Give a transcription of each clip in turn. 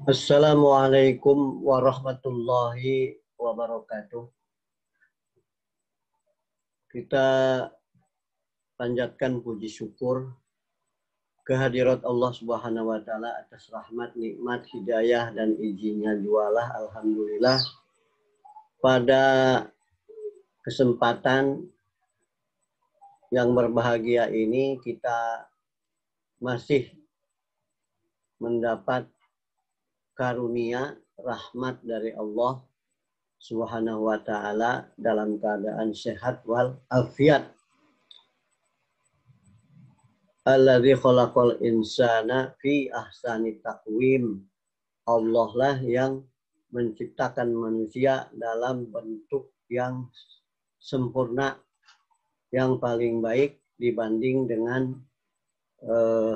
Assalamualaikum warahmatullahi wabarakatuh. Kita panjatkan puji syukur kehadirat Allah Subhanahu wa taala atas rahmat, nikmat, hidayah dan izinnya jualah alhamdulillah pada kesempatan yang berbahagia ini kita masih mendapat karunia rahmat dari Allah Subhanahu wa taala dalam keadaan sehat wal afiat. Alladzi khalaqal insana fi ahsani taqwim. Allah lah yang menciptakan manusia dalam bentuk yang sempurna, yang paling baik dibanding dengan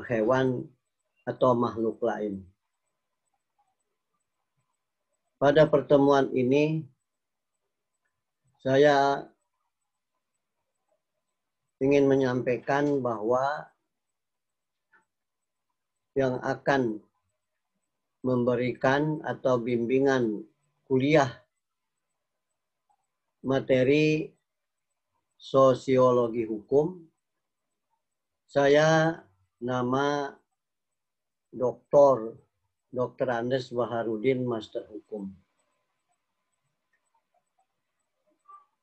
hewan atau makhluk lain. Pada pertemuan ini saya ingin menyampaikan bahwa yang akan memberikan atau bimbingan kuliah materi sosiologi hukum, saya nama Dr. Andes Baharudin, Master Hukum.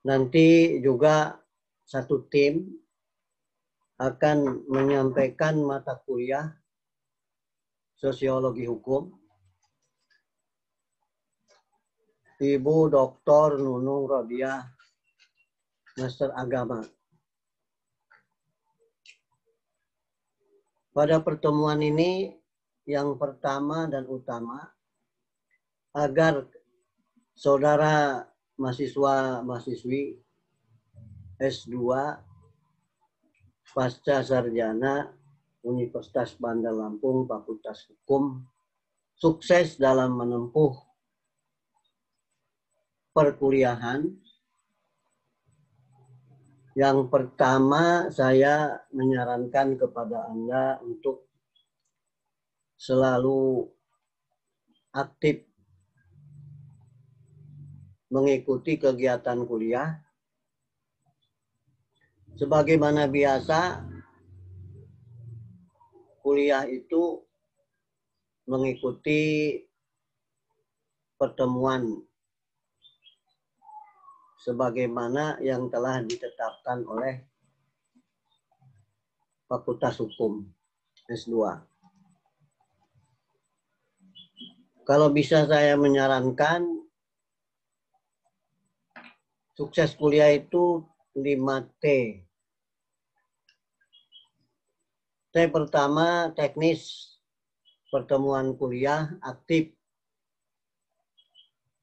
Nanti juga satu tim akan menyampaikan mata kuliah sosiologi hukum. Ibu Dr. Nunung Robiah, Master Agama. Pada pertemuan ini yang pertama dan utama, agar saudara mahasiswa-mahasiswi S2 pasca sarjana Universitas Bandar Lampung Fakultas Hukum sukses dalam menempuh perkuliahan. Yang pertama, saya menyarankan kepada Anda untuk selalu aktif mengikuti kegiatan kuliah. Sebagaimana biasa, kuliah itu mengikuti pertemuan sebagaimana yang telah ditetapkan oleh Fakultas Hukum S2. Kalau bisa saya menyarankan, sukses kuliah itu 5T. T pertama, teknis pertemuan kuliah aktif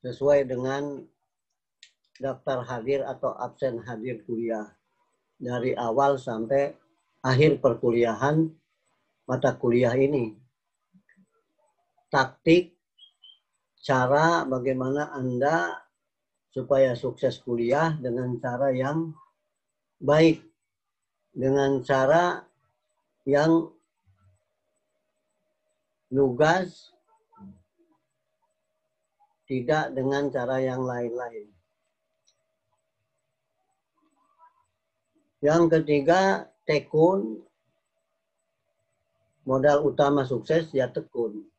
sesuai dengan daftar hadir atau absen hadir kuliah dari awal sampai akhir perkuliahan mata kuliah ini. Taktik, cara bagaimana Anda supaya sukses kuliah dengan cara yang baik, dengan cara yang lugas, tidak dengan cara yang lain-lain. Yang ketiga, tekun. Modal utama sukses ya tekun.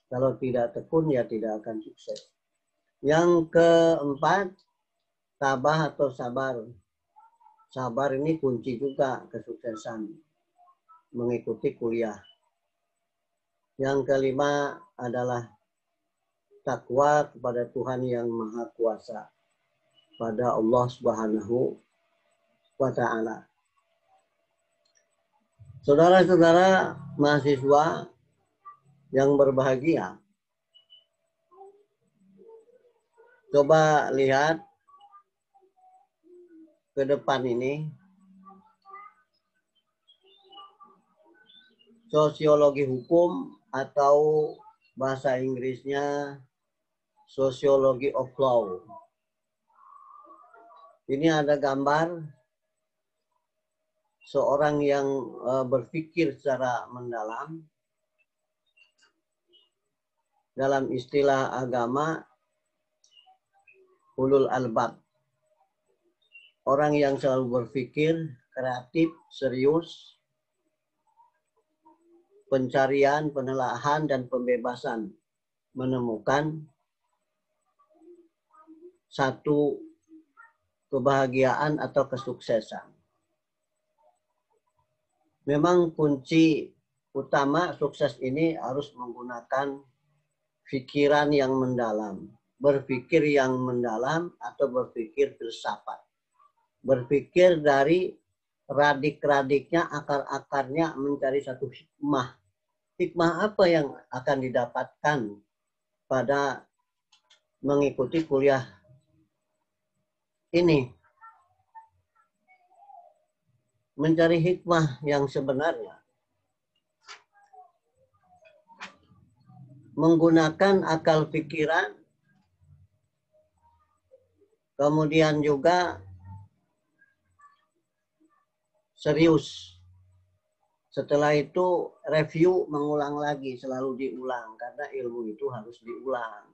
Kalau tidak tekun ya tidak akan sukses. Yang keempat, tabah atau sabar. Sabar ini kunci juga kesuksesan mengikuti kuliah. Yang kelima adalah takwa kepada Tuhan yang Maha Kuasa, pada Allah Subhanahu wa taala. Saudara-saudara mahasiswa yang berbahagia, coba lihat ke depan ini. Sosiologi hukum atau bahasa Inggrisnya Sociology of Law. Ini ada gambar seorang yang berpikir secara mendalam. Dalam istilah agama, ulul albab. Orang yang selalu berpikir kreatif, serius, pencarian, penelaahan, dan pembebasan menemukan satu kebahagiaan atau kesuksesan. Memang kunci utama sukses ini harus menggunakan pikiran yang mendalam, berpikir yang mendalam atau berpikir filsafat. Berpikir dari radik-radiknya, akar-akarnya mencari satu hikmah. Hikmah apa yang akan didapatkan pada mengikuti kuliah ini? Mencari hikmah yang sebenarnya. Menggunakan akal pikiran, kemudian juga serius. Setelah itu review, mengulang lagi, selalu diulang karena ilmu itu harus diulang.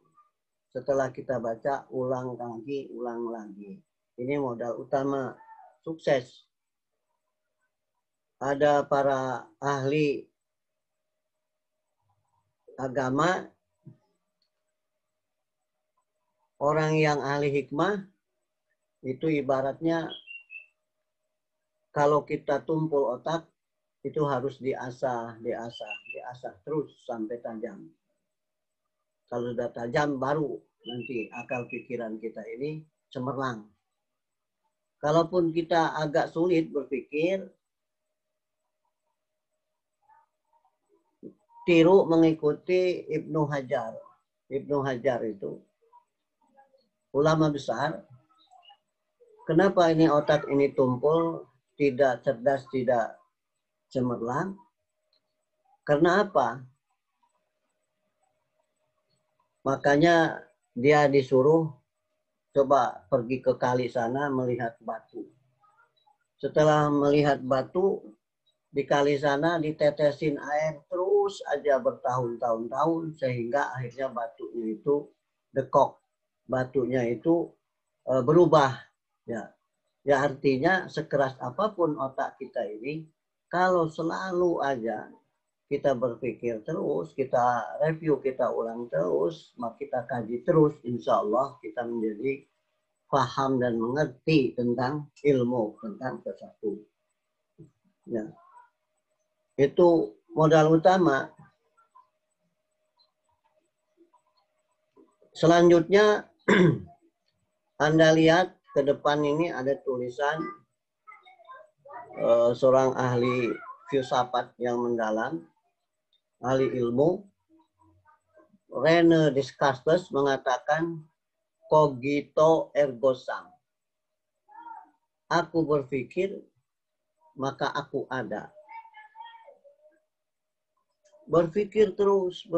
Setelah kita baca, ulang lagi, ulang lagi. Ini modal utama sukses. Ada para ahli agama, orang yang ahli hikmah, itu ibaratnya kalau kita tumpul otak, itu harus diasah terus sampai tajam. Kalau sudah tajam, baru nanti akal pikiran kita ini cemerlang. Kalaupun kita agak sulit berpikir, tiru mengikuti Ibnu Hajar. Ibnu Hajar itu ulama besar. Kenapa ini otak ini tumpul, tidak cerdas, tidak cemerlang? Karena apa? Makanya dia disuruh coba pergi ke kali sana melihat batu. Setelah melihat batu, di kali sana ditetesin air terus aja bertahun-tahun sehingga akhirnya batunya itu dekok, batunya itu berubah. Ya artinya sekeras apapun otak kita ini, kalau selalu aja kita berpikir terus, kita review, kita ulang terus, maka kita kaji terus, insya Allah kita menjadi paham dan mengerti tentang ilmu, tentang sesuatu. Ya. Itu modal utama. Selanjutnya, Anda lihat ke depan ini ada tulisan seorang ahli filsafat yang mendalam, ahli ilmu, René Descartes mengatakan cogito ergo sum. Aku berpikir, maka aku ada. Berpikir terus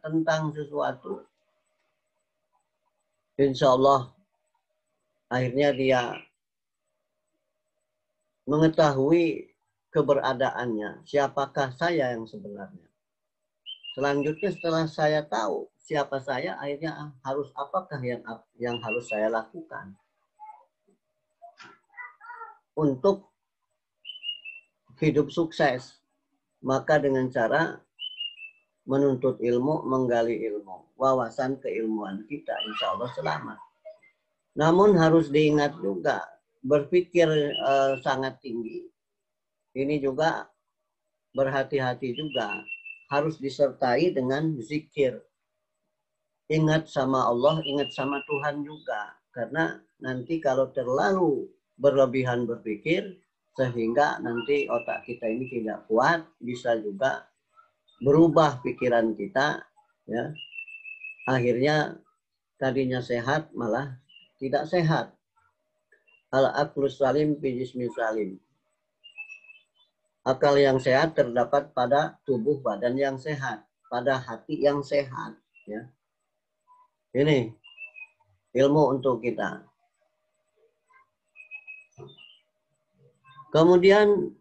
tentang sesuatu. Insya Allah akhirnya dia mengetahui keberadaannya. Siapakah saya yang sebenarnya? Selanjutnya setelah saya tahu siapa saya, akhirnya harus apakah yang harus saya lakukan untuk hidup sukses? Maka dengan cara menuntut ilmu, menggali ilmu, wawasan keilmuan kita, insya Allah selamat. Namun harus diingat juga, berpikir sangat tinggi, ini juga berhati-hati juga, harus disertai dengan zikir. Ingat sama Allah, ingat sama Tuhan juga. Karena nanti kalau terlalu berlebihan berpikir, sehingga nanti otak kita ini tidak kuat, bisa juga berubah pikiran kita, ya. Akhirnya tadinya sehat malah tidak sehat. Al-aqlus salim fi jismi salim. Akal yang sehat terdapat pada tubuh badan yang sehat, pada hati yang sehat, ya. Ini ilmu untuk kita. Kemudian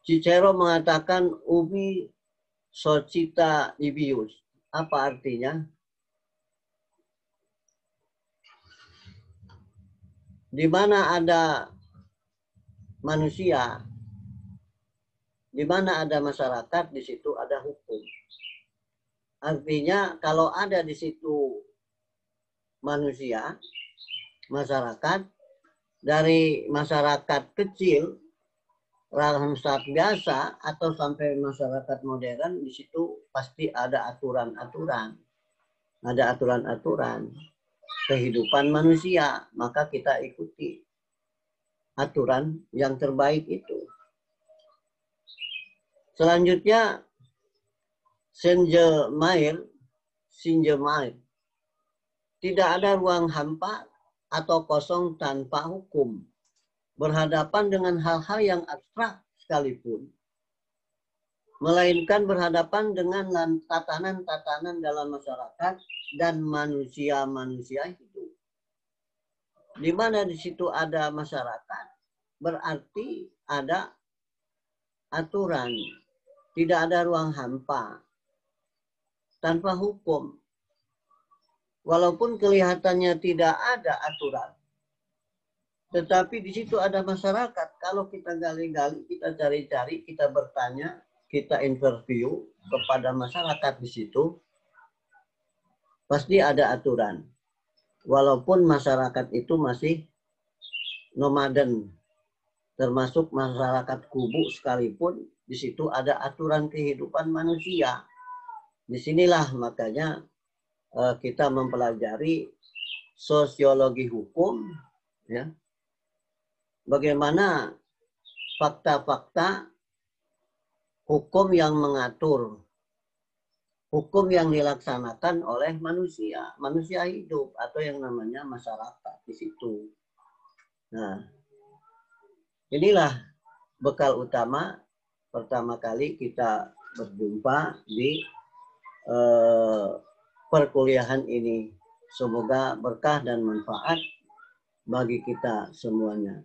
Cicero mengatakan ubi socita ibius. Apa artinya? Di mana ada manusia, di mana ada masyarakat, di situ ada hukum. Artinya kalau ada di situ manusia, masyarakat, dari masyarakat kecil, rakyat biasa, atau sampai masyarakat modern, di situ pasti ada aturan-aturan. Ada aturan-aturan kehidupan manusia, maka kita ikuti aturan yang terbaik itu. Selanjutnya, Saint-Germain, tidak ada ruang hampa atau kosong tanpa hukum. Berhadapan dengan hal-hal yang abstrak sekalipun, melainkan berhadapan dengan tatanan-tatanan dalam masyarakat dan manusia-manusia hidup. Di mana di situ ada masyarakat, berarti ada aturan, tidak ada ruang hampa, tanpa hukum. Walaupun kelihatannya tidak ada aturan, tetapi di situ ada masyarakat. Kalau kita gali-gali, kita cari-cari, kita bertanya, kita interview kepada masyarakat di situ, pasti ada aturan. Walaupun masyarakat itu masih nomaden, termasuk masyarakat kubu sekalipun, di situ ada aturan kehidupan manusia. Disinilah makanya kita mempelajari sosiologi hukum, ya, bagaimana fakta-fakta hukum yang mengatur, hukum yang dilaksanakan oleh manusia, manusia hidup atau yang namanya masyarakat di situ. Nah, inilah bekal utama pertama kali kita berjumpa di perkuliahan ini. Semoga berkah dan manfaat bagi kita semuanya.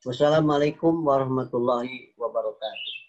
Wassalamualaikum warahmatullahi wabarakatuh.